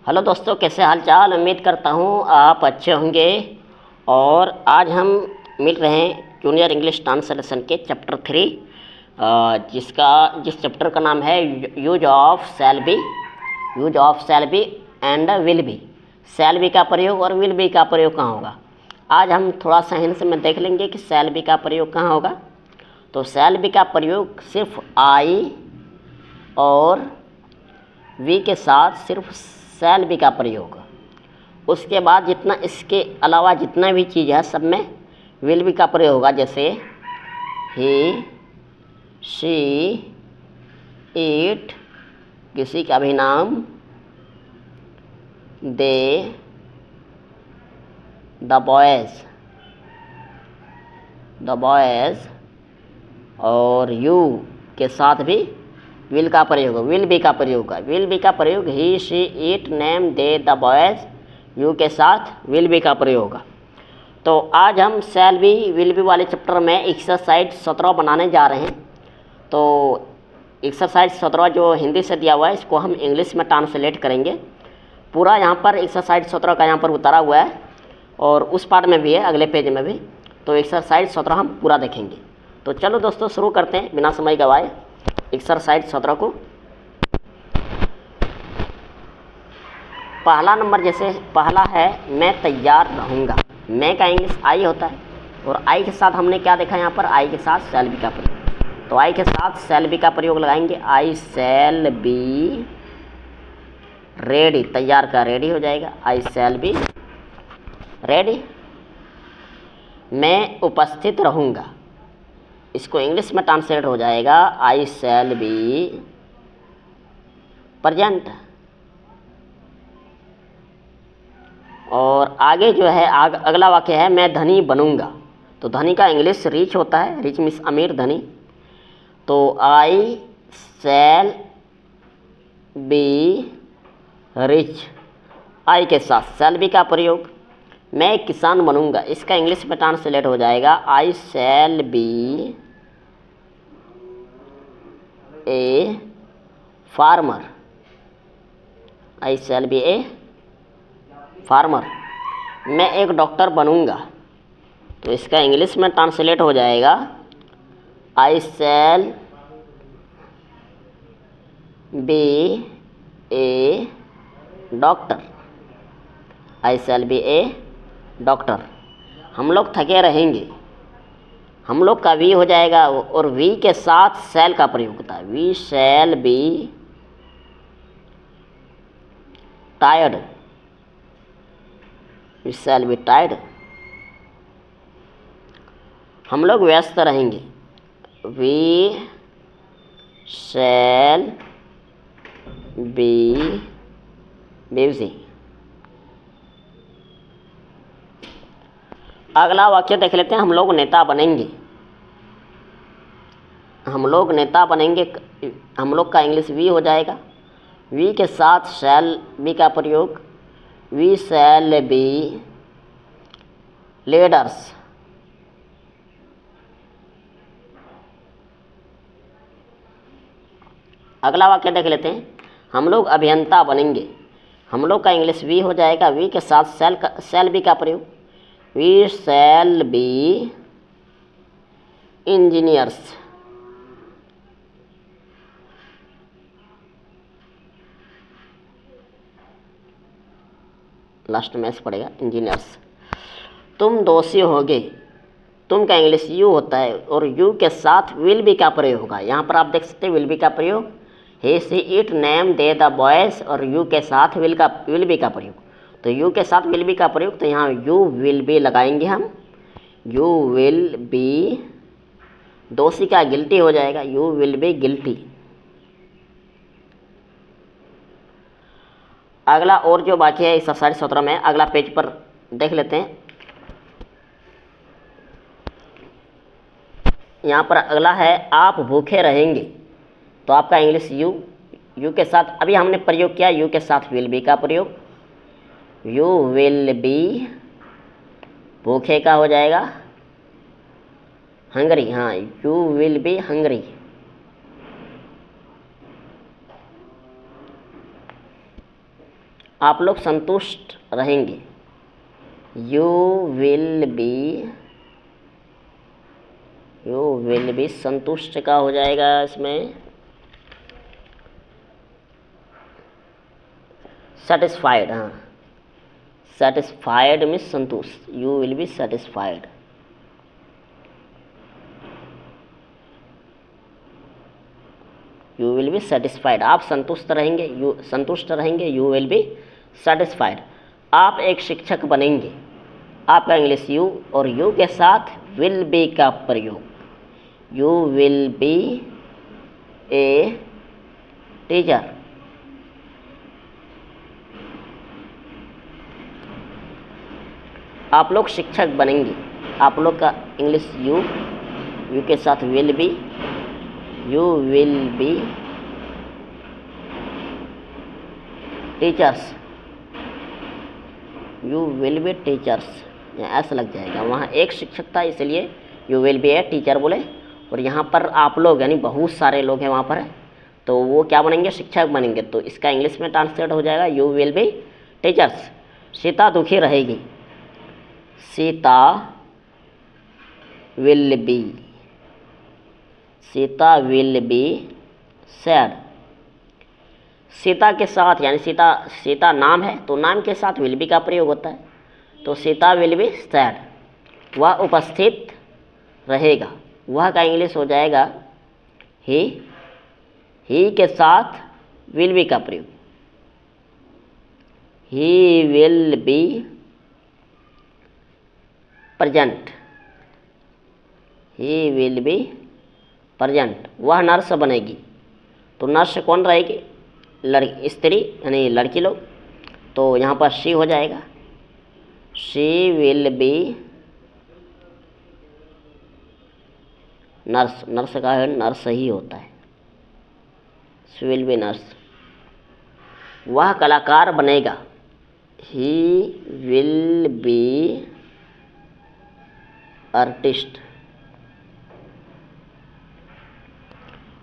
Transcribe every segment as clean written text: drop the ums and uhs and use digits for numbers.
Hello दोस्तों, कैसे हाल चाल। उम्मीद करता हूँ आप अच्छे होंगे। और आज हम मिल रहे हैं जूनियर इंग्लिश ट्रांसलेशन के चैप्टर 3, जिस चैप्टर का नाम है use of shall be and will be. Shell be का प्रयोग और विल बी का प्रयोग कहाँ होगा। आज हम थोड़ा सा हिंस में देख लेंगे कि शैल बी का प्रयोग कहाँ होगा। तो शैल बी का प्रयोग सिर्फ आई और वी के साथ सिर्फ शैल बी का प्रयोग। उसके बाद जितना इसके अलावा जितना भी चीज़ है सब में विल बी का प्रयोग होगा। जैसे ही, शी, इट, किसी का भी नाम, दे, द बॉयज़ और यू के साथ भी विल का प्रयोग, विल बी का प्रयोग है। विल बी का प्रयोग he, she, it, name, they, the boys, you के साथ विल बी का प्रयोग होगा। तो आज हम शैल बी विल बी वाले चैप्टर में एक्सरसाइज 17 बनाने जा रहे हैं। तो एक्सरसाइज 17 जो हिंदी से दिया हुआ है इसको हम इंग्लिश में ट्रांसलेट करेंगे। पूरा यहाँ पर एक्सरसाइज 17 का यहाँ पर उतारा हुआ है और उस पार्ट में भी है, अगले पेज में भी। तो एक्सरसाइज 17 हम पूरा देखेंगे। तो चलो दोस्तों शुरू करते हैं बिना समय गवाए एक्सरसाइज 17 को। पहला नंबर, जैसे पहला है मैं तैयार रहूँगा। मैं का इंग्लिश आई होता है और आई के साथ हमने क्या देखा यहाँ पर, आई के साथ शैल बी का प्रयोग। तो आई के साथ शैल बी का प्रयोग लगाएंगे। आई शैल बी रेडी, तैयार का रेडी हो जाएगा। I shall be ready. मैं उपस्थित रहूँगा, इसको इंग्लिश में ट्रांसलेट हो जाएगा आई शैल बी प्रेजेंट। और आगे जो है अगला वाक्य है मैं धनी बनूंगा। तो धनी का इंग्लिश रिच होता है, रिच मीन्स अमीर, धनी। तो आई शैल बी रिच, आई के साथ शैल बी का प्रयोग। मैं किसान बनूंगा, इसका इंग्लिश में ट्रांसलेट हो जाएगा I shall be a farmer. I shall be a farmer. मैं एक डॉक्टर बनूंगा, तो इसका इंग्लिश में ट्रांसलेट हो जाएगा I shall be a doctor. I shall be a doctor. हम लोग थके रहेंगे, हम लोग का वी हो जाएगा और वी के साथ शैल का प्रयोग होता है। We shall be tired, we shall be tired. हम लोग व्यस्त रहेंगे, वी शैल बी बिजी। अगला वाक्य देख लेते हैं। हम लोग नेता बनेंगे। हम लोग नेता बनेंगे, हम लोग का इंग्लिश वी हो जाएगा। वी के साथ शैल बी का प्रयोग। We shall be leaders. अगला वाक्य देख लेते हैं। हम लोग अभियंता बनेंगे। हम लोग का इंग्लिश वी हो जाएगा। वी के साथ शैल बी का प्रयोग। We shall be engineers. Last में पड़ेगा इंजीनियर्स। तुम दोषी होगे, तुम का इंग्लिश यू होता है और यू के साथ विल बी का प्रयोग होगा। यहाँ पर आप देख सकते हैं विल बी का प्रयोग। He, she, it, name, they, the boys और यू के साथ विल बी का प्रयोग। तो यू के साथ विल बी का प्रयोग, तो यहाँ यू विल बी लगाएंगे हम। यू विल बी, दोषी का गिल्टी हो जाएगा। You will be guilty. अगला और जो बाकी है एक्सरसाइज 17 में, अगला पेज पर देख लेते हैं। यहाँ पर अगला है आप भूखे रहेंगे। तो आपका इंग्लिश यू के साथ अभी हमने प्रयोग किया, यू के साथ विल बी का प्रयोग। यू विल बी भूखे का हो जाएगा हंगरी। हाँ, यू विल बी हंगरी। आप लोग संतुष्ट रहेंगे। यू विल बी संतुष्ट का हो जाएगा इसमें सेटिस्फाइड। हाँ, सेटिस्फाइड मीन्स संतुष्ट। You will be satisfied. You will be satisfied, आप संतुष्ट रहेंगे, यू विल बी सेटिस्फाइड। आप एक शिक्षक बनेंगे। आपका इंग्लिश यू और यू के साथ विल बी का प्रयोग। You will be a teacher. आप लोग शिक्षक बनेंगे। आप लोग का इंग्लिश यू के साथ will be, you will be teachers. You will be teachers, यहाँ ऐसा लग जाएगा। वहाँ एक शिक्षक था इसलिए you will be a teacher बोले, और यहाँ पर आप लोग यानी बहुत सारे लोग हैं वहाँ पर, तो वो क्या बनेंगे? शिक्षक बनेंगे। तो इसका इंग्लिश में ट्रांसलेट हो जाएगा you will be teachers. Sita दुखी रहेगी। Sita will be sad. Sita के साथ यानी सीता नाम है तो नाम के साथ विल बी का प्रयोग होता है, तो सीता विल बी सैड। वह उपस्थित रहेगा। वह का इंग्लिश हो जाएगा ही के साथ विल बी का प्रयोग। ही will be present. He will be present. वह नर्स बनेगी। तो नर्स कौन रहेगी? स्त्री यानी लड़की लोग, तो यहाँ पर शी हो जाएगा। She will be nurse. Nurse का है नर्स ही होता है। She will be nurse. वह कलाकार बनेगा। He will be artist.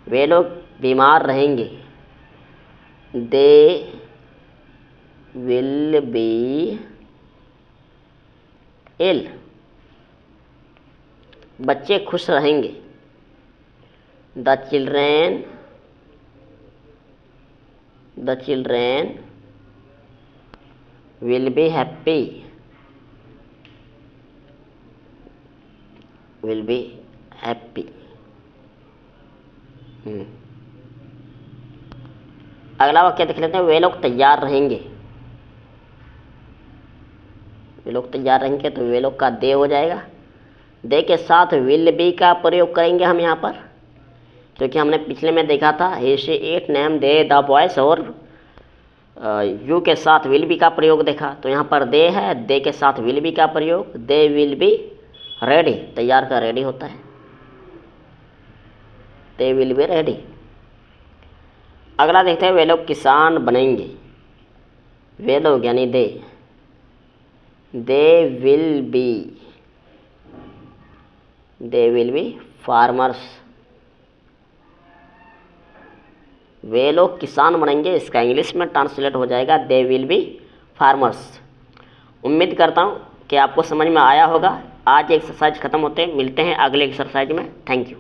वे लोग बीमार रहेंगे। They will be ill. बच्चे खुश रहेंगे। The children will be happy. Will be happy. अगला वाक्य देख लेते हैं। वे लोग तैयार रहेंगे। तो वे लोग का दे हो जाएगा। दे के साथ विल बी का प्रयोग करेंगे हम यहाँ पर, क्योंकि हमने पिछले में देखा था he she it name they the boys, और यू के साथ विल बी का प्रयोग देखा। तो यहाँ पर दे है, दे के साथ विल बी का प्रयोग। दे विल बी रेडी। तैयार का रेडी होता है। दे विल बी रेडी। अगला देखते हैं। वे लोग किसान बनेंगे। वे लोग यानी दे विल बी फार्मर्स। वे लोग किसान बनेंगे। इसका इंग्लिश में ट्रांसलेट हो जाएगा दे विल बी फार्मर्स। उम्मीद करता हूँ कि आपको समझ में आया होगा। आज एक्सरसाइज खत्म होते हैं, मिलते हैं अगले एक्सरसाइज में। Thank you.